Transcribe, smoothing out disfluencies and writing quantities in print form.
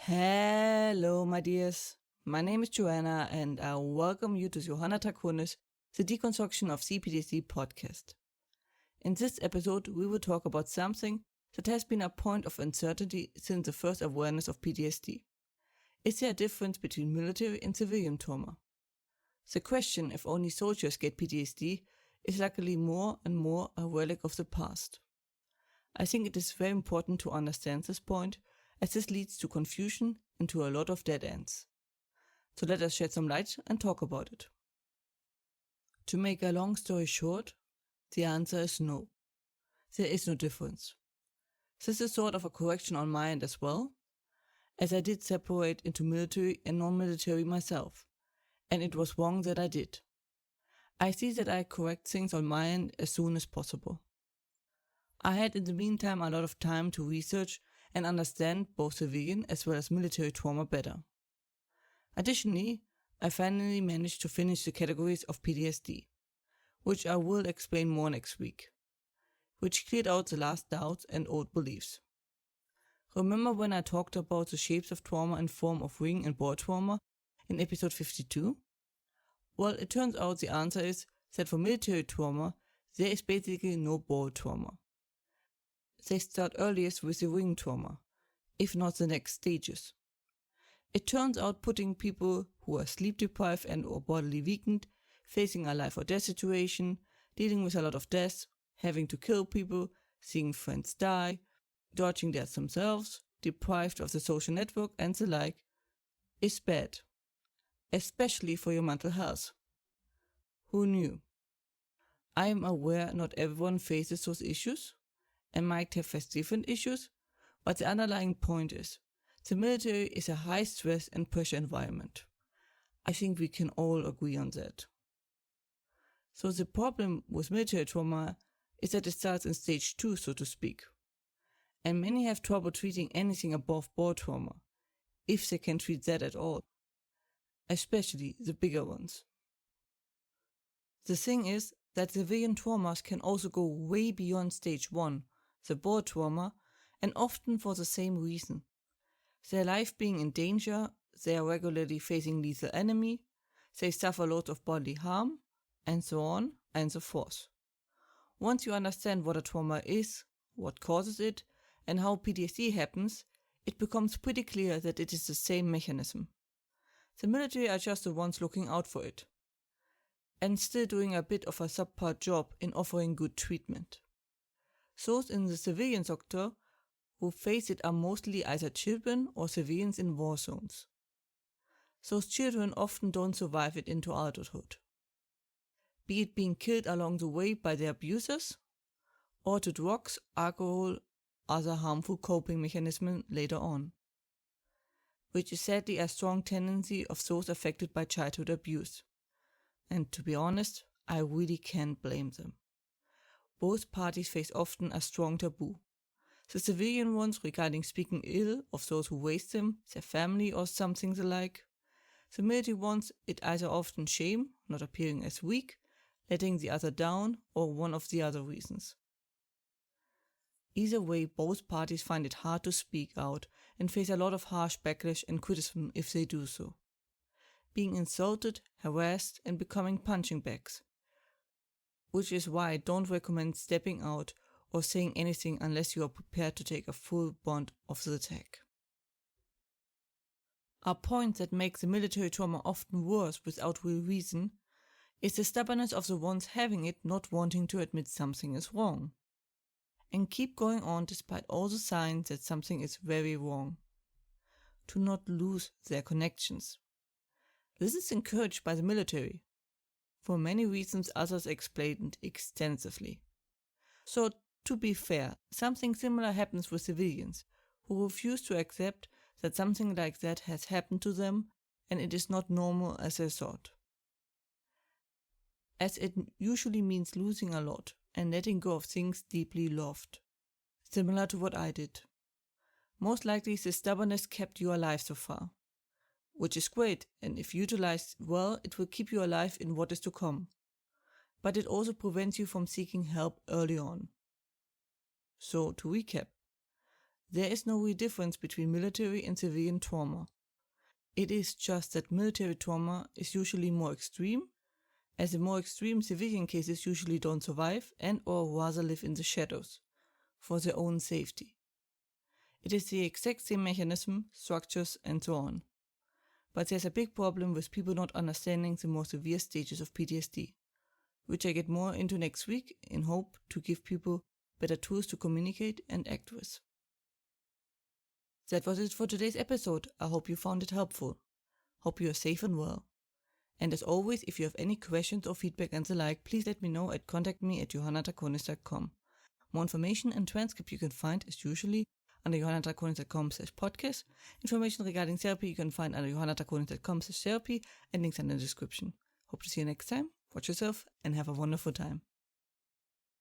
Hello, my dears. My name is Joanna, and I welcome you to Johanna Takunis, the Deconstruction of C-PTSD podcast. In this episode, we will talk about something that has been a point of uncertainty since the first awareness of PTSD. Is there a difference between military and civilian trauma? The question if only soldiers get PTSD is luckily more and more a relic of the past. I think it is very important to understand this point, as this leads to confusion and to a lot of dead ends. So let us shed some light and talk about it. To make a long story short, the answer is no. There is no difference. This is sort of a correction on my end as well, as I did separate into military and non-military myself, and it was wrong that I did. I see that I correct things on my end as soon as possible. I had in the meantime a lot of time to research and understand both civilian as well as military trauma better. Additionally, I finally managed to finish the categories of PTSD, which I will explain more next week, which cleared out the last doubts and old beliefs. Remember when I talked about the shapes of trauma in form of ring and ball trauma in episode 52? Well, it turns out the answer is that for military trauma, there is basically no ball trauma. They start earliest with the ring trauma, if not the next stages. It turns out putting people who are sleep deprived and or bodily weakened, facing a life or death situation, dealing with a lot of death, having to kill people, seeing friends die, dodging death themselves, deprived of the social network and the like, is bad. Especially for your mental health. Who knew? I am aware not everyone faces those issues, and might have faced different issues, but the underlying point is, the military is a high stress and pressure environment. I think we can all agree on that. So the problem with military trauma is that it starts in stage 2, so to speak. And many have trouble treating anything above ball trauma, if they can treat that at all. Especially the bigger ones. The thing is that civilian traumas can also go way beyond stage 1, the ball trauma, and often for the same reason. Their life being in danger, they are regularly facing lethal enemy, they suffer loads of bodily harm, and so on and so forth. Once you understand what a trauma is, what causes it, and how PTSD happens, it becomes pretty clear that it is the same mechanism. The military are just the ones looking out for it, and still doing a bit of a subpar job in offering good treatment. Those in the civilian sector who face it are mostly either children or civilians in war zones. Those children often don't survive it into adulthood, be it being killed along the way by their abusers, or to drugs, alcohol, other harmful coping mechanisms later on, which is sadly a strong tendency of those affected by childhood abuse. And to be honest, I really can't blame them. Both parties face often a strong taboo. The civilian ones regarding speaking ill of those who raised them, their family or something the like. The military ones, it either often shame, not appearing as weak, letting the other down, or one of the other reasons. Either way, both parties find it hard to speak out and face a lot of harsh backlash and criticism if they do so. Being insulted, harassed, and becoming punching bags. Which is why I don't recommend stepping out or saying anything unless you are prepared to take a full brunt of the attack. A point that makes the military trauma often worse without real reason is the stubbornness of the ones having it not wanting to admit something is wrong, and keep going on despite all the signs that something is very wrong. To not lose their connections. This is encouraged by the military, for many reasons others explained extensively. So, to be fair, something similar happens with civilians, who refuse to accept that something like that has happened to them and it is not normal as they thought. As it usually means losing a lot and letting go of things deeply loved. Similar to what I did. Most likely the stubbornness kept you alive so far. Which is great, and if utilized well, it will keep you alive in what is to come. But it also prevents you from seeking help early on. So, to recap, There is no real difference between military and civilian trauma. It is just that military trauma is usually more extreme, as the more extreme civilian cases usually don't survive and or rather live in the shadows, for their own safety. It is the exact same mechanism, structures, and so on. But there's a big problem with people not understanding the more severe stages of PTSD, which I get more into next week in hope to give people better tools to communicate and act with. That was it for today's episode. I hope you found it helpful. Hope you are safe and well. And as always, if you have any questions or feedback and the like, please let me know at contactme@johannatakonis.com. More information and transcript you can find as usually under johannatakonis.com/podcast. Information regarding therapy you can find under johannatakonis.com/therapy and links in the description. Hope to see you next time. Watch yourself and have a wonderful time.